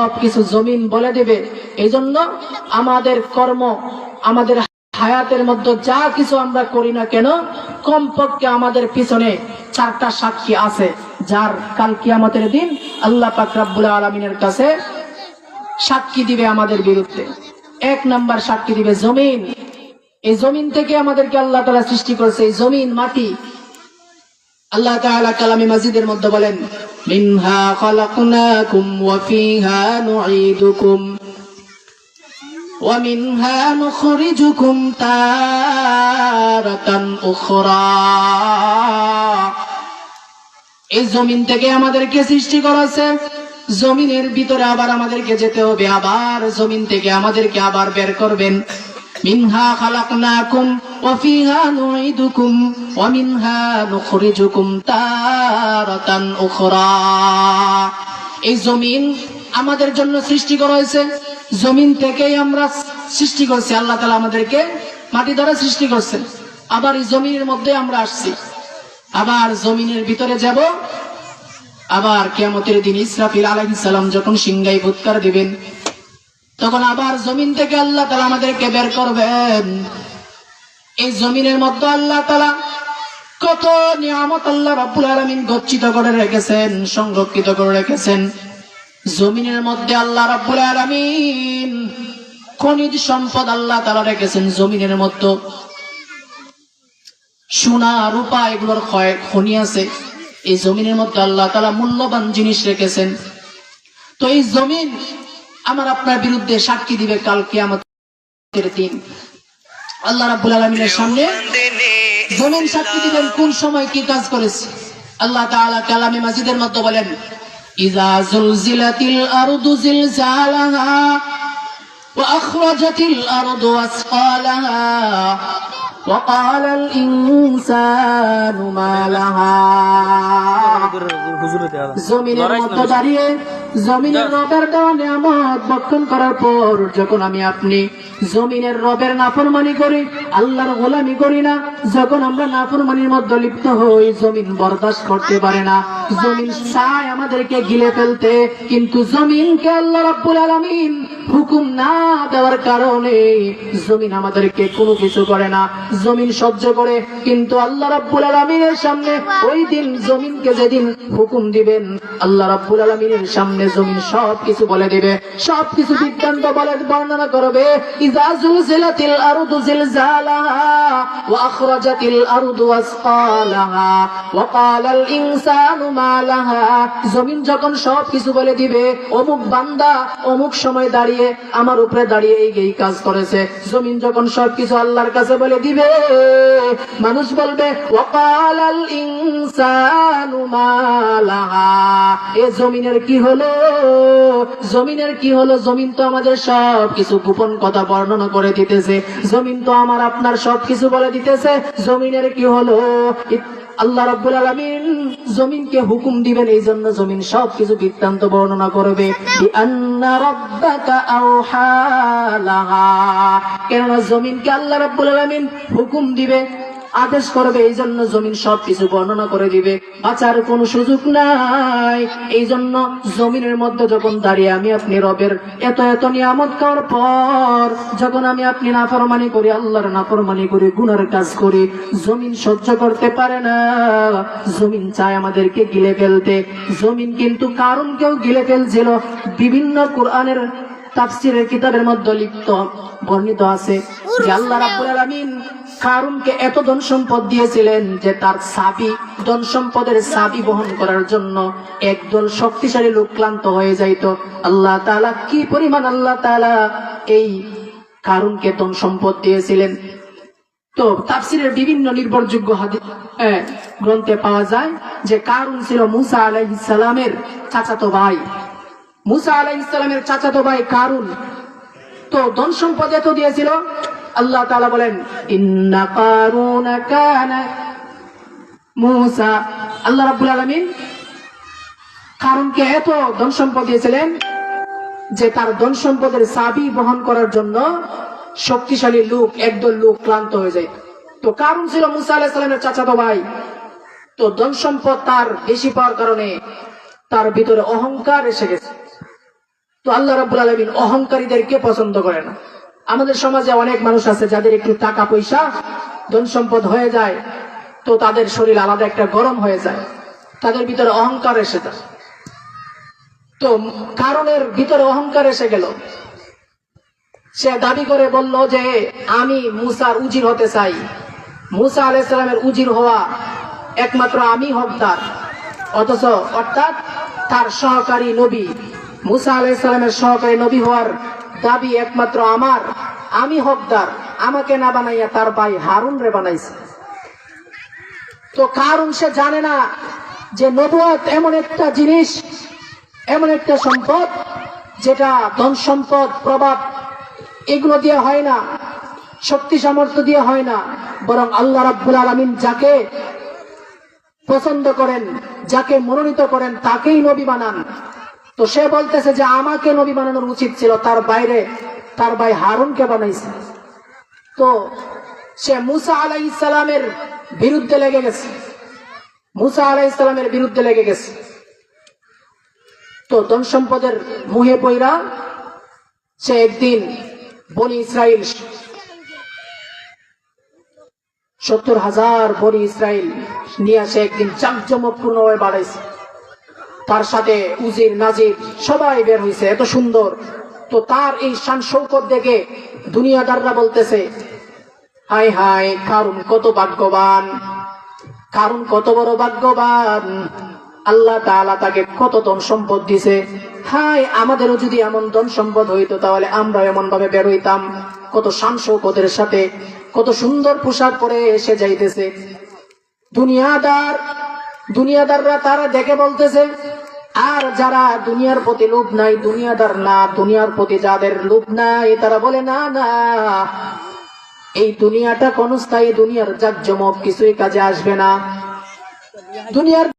সব কিছু জমিন বলে দেবে। এই জন্য আমাদের কর্ম, আমাদের হায়াতের মধ্যে যা কিছু আমরা করি না কেন, কমপক্ষে আমাদের পিছনে 4টা সাক্ষী আছে, যার কাল কিয়ামতের দিন আল্লাহ পাক রব্বুল আলামিনের কাছে সাক্ষী দিবে আমাদের বিরুদ্ধে। 1 নাম্বার সাক্ষী দিবে জমিন। এই জমিন থেকে আমাদেরকে আল্লাহ তাআলা সৃষ্টি করেছে, এই জমিন মাটি। আল্লাহ তাআলা কালামে মাজিদের মধ্যে বলেন, মিনহা খালাকনাকুম ওয়া ফিহা নুঈদুকুম ওয়া মিনহা নুখরিজুকুম তারাতান উখরা। এই জমিন থেকে আমাদেরকে সৃষ্টি করেছে, জমিনের ভিতরে আবার আমাদেরকে যেতে হবে, আবার জমিন থেকে আমাদেরকে আবার বের করবেন। মিনহা খালাকনাকুম ওয়া ফিহা নুঈদুকুম ওয়া মিনহা নুখরিজুকুম তারাতান উখরা। এই জমিন আমাদের জন্য সৃষ্টি করা হয়েছে, জমিন থেকেই আমরা সৃষ্টি করছি। আল্লাহ তাআলা আমাদেরকে মাটি দ্বারা সৃষ্টি করছেন, আবার এই জমিনের মধ্যে আমরা আসছি, আবার জমিনের ভিতরে যাব। আবার কিয়ামতের দিন ইসরাফিল আলাইহিস সালাম যখন সিংহায় ফুৎকার দিবেন, তখন আবার জমিন থেকে আল্লাহ তাআলা আমাদেরকে বের করবেন। এই জমিনের মধ্যে আল্লাহ তাআলা কত নিয়ামত আল্লাহ রাব্বুল আলামিন গচ্ছিত করে রেখেছেন, সংরক্ষিত করে রেখেছেন। জমিনের মধ্যে আল্লাহ রাব্বুল আলামিন খনিজ সম্পদ আল্লাহ তাআলা রেখেছেন। জমিনের মধ্যে সোনা রূপা এগুলোর খনি আছে। এই জমিনের মধ্যে আল্লাহ তাআলা মূল্যবান জিনিস রেখেছেন। তো এই জমিন আমার আপনার বিরুদ্ধে সাক্ষী দিবে কাল কিয়ামতের দিন। আল্লাহ রাব্বুল আলামিনের সামনে জমিন সাক্ষী দিবেন কোন সময় কি কাজ করেছে। আল্লাহ তাআলা কালামে মাজিদের মধ্যে বলেন, ইযা যুলজিলাতিল আরদু জিলজালাহা ওয়া আখরাজাতিল আরদু আসকালাহা ওয়া ক্বালাল ইনসানু মা লাহা। জমিনের মধ্যে দাঁড়িয়ে জমিনের রবের দেওয়া নিয়ামত ভক্ষণ করার পর যখন আমি আপনি জমিনের রবের নাফরমানি করি, আল্লাহর গোলামি করি না, যখন আমরা নাফরমানির মধ্যে লিপ্ত হই, জমিন বরদাস্ত করতে পারে না, জমিন চায় আমাদেরকে গিলে ফেলতে, কিন্তু জমিনকে আল্লাহ রাব্বুল আলামিন হুকুম না দেওয়ার কারণে জমিন আমাদেরকে কোনো কিছু করে না, জমিন সহ্য করে। কিন্তু আল্লাহ রাব্বুল আলামিনের সামনে ওই দিন জমিনকে যেদিন হুকুম দিবেন, আল্লাহ রাব্বুল আলামিনের সামনে জমিন সব কিছু বলে দিবে, সব কিছু বৃত্তান্ত বলে বর্ণনা করবে। ইযা যুলজিলাতিল আরদু জিলজালাহা ওয়া আখরাজাতিল আরদু আসকালাহা ওয়া ক্বালাল ইনসানু মা লাহা। জমিন যখন সব কিছু বলে দিবে, অমুক বান্দা অমুক সময় দাঁড়িয়ে আমার উপরে দাঁড়িয়ে এই কাজ করেছে, জমিন যখন সব কিছু আল্লাহর কাছে বলে দিবে, মানুষ বলবে ওয়া ক্বালাল ইনসানু মা লাহা। এ জমিনের কি হলো, জমিনের কি হলো? জমিন তো আমাদের সব কিছু গোপন কথা বর্ণনা করে দিতেছে, জমিন তো আমার আপনার সব কিছু বলে দিতেছে, জমিনের কি হলো? আল্লাহ রাব্বুল আলামিন জমিনকে হুকুম দিবেন, এই জন্য জমিন সব কিছু বৃত্তান্ত বর্ণনা করবে। বিআন্না রাব্বাকা আওহা লাহা, কেননা জমিনকে আল্লাহ রাব্বুল আলামিন হুকুম দিবে, আদেশ করবে, এই জন্য জমিন সব কিছু বর্ণনা করে দিবে, বাঁচার কোনো সুযোগ নাই। এই জন্য জমিনের মধ্যে যখন দাঁড়িয়ে আমি আপনি রবের এত এত নিয়ামত খাওয়ার পর যখন আমি আপনি নাফরমানি করি, আল্লাহর নাফরমানি করি, গুনার কাজ করি, জমিন সহ্য করতে পারে না, জমিন চায় আমাদেরকে গিলে ফেলতে। জমিন কিন্তু কারুনকেও গিলে ফেলছিল। বিভিন্ন কোরআনের তাফসীরের কিতাবের মধ্যে লিপ্ত বর্ণিত আছে যে আল্লাহ রাব্বুল আলামিন কারুনকে এত ধন সম্পদ দিয়েছিলেন যে তার চাবি, ধন সম্পদের চাবি বহন করার জন্য একদল শক্তিশালী লোক ক্লান্ত হয়ে যাইত। আল্লাহ তাআলা কি পরিমাণ আল্লাহ তাআলা এই কারুনকে ধন সম্পদ দিয়েছিলেন। তো তাফসীরের বিভিন্ন নির্ভরযোগ্য হাদিস গ্রন্থে পাওয়া যায় যে কারুন ছিল মূসা আলাইহিস সালামের চাচাতো ভাই। মূসা আলাইহিস সালামের চাচাতো ভাই কারুন। তো ধন সম্পদ এত দিয়েছিল, আল্লাহ তাআলা বলেন ইন্না কারুনা কানা মূসা, আল্লাহ রাব্বুল আলামিন কারুনকে এত ধন সম্পদ দিয়েছিলেন যে তার ধন সম্পদের চাবি বহন করার জন্য শক্তিশালী লোক, একদল লোক ক্লান্ত হয়ে যায়। তো কারুন ছিল মূসা আলাইহিস সালামের চাচাতো ভাই। তো ধন সম্পদ তার বেশি পাওয়ার কারণে তার ভিতরে অহংকার এসে গেছে। তো আল্লাহ রাব্বুল আলামিন অহংকারীদেরকে পছন্দ করে না। আমাদের সমাজে অনেক মানুষ আছে যাদের একটু টাকা পয়সা ধন সম্পদ হয়ে যায়, তো তাদের শরীর আলাদা একটা গরম হয়ে যায়, তাদের ভিতরে অহংকার এসে যায়। তো কারণের ভিতরে অহংকার এসে গেল, সে দাবি করে বলল যে আমি মুসার উজির হতে চাই, মুসা আলাইহিস সালামের উজির হওয়া একমাত্র আমি হকদার। অথচ অর্থাৎ তার সহকারী নবী মুসা আলাইহিস সালামের সহকারী নবী হওয়ার দাবি একমাত্র আমার, আমি হকদার। আমাকে না বানাইয়া তার ভাই হারুন রে বানাইছে। তো কারণ সে জানে না যে নবুয়ত এমন একটা জিনিস, এমন একটা সম্পদ যেটা ধন সম্পদ প্রভাব এগুলো দিয়ে হয় না, শক্তি সামর্থ্য দিয়ে হয় না, বরং আল্লাহ রাব্বুল আলামিন যাকে পছন্দ করেন, যাকে মনোনীত করেন তাকেই নবী বানান। তো সে বলতেছে যে আমাকে নবী বানানোর উচিত ছিল, তার বাইরে তার ভাই হারুনকে বানাইছে। তো সে মুসা আলাইহিস সালামের বিরুদ্ধে লেগে গেছে, মুসা আলাইহিস সালামের বিরুদ্ধে লেগে গেছে। তো ধন সম্পদের মোহে পইরা সে একদিন বনি ইসরাইল 70,000 বনি ইসরাইল নিয়ে সে একদিন জাঁকজমকপূর্ণ হয়ে বাড়াইছে। তার সাথে উজির নাজির সবাই বের হয়েছে, এত সুন্দর। তো তার এই শান শৌকত দেখে দুনিয়াদাররা বলতেছে, হায় হায় কারুন কত ভাগ্যবান, কারুন কত বড় ভাগ্যবান, আল্লাহ তাআলা তাকে কত ধন সম্পদ দিছে। হায় আমাদেরও যদি এমন ধন সম্পদ হইতো তাহলে আমরা এমন ভাবে বের হইতাম। কত শান শৌকতের সাথে কত সুন্দর পোশাক পরে এসে যাইতেছে। দুনিয়াদাররা তারা দেখে বলতেছে, আর যারা দুনিয়ার প্রতি লোভ নাই, দুনিয়াদার না, দুনিয়ার প্রতি যাদের লোভ নাই, তারা বলে না না, এই দুনিয়াটা ক্ষণস্থায়ী, দুনিয়ার জাকজমক কিছুই কাজে আসবে না। দুনিয়ার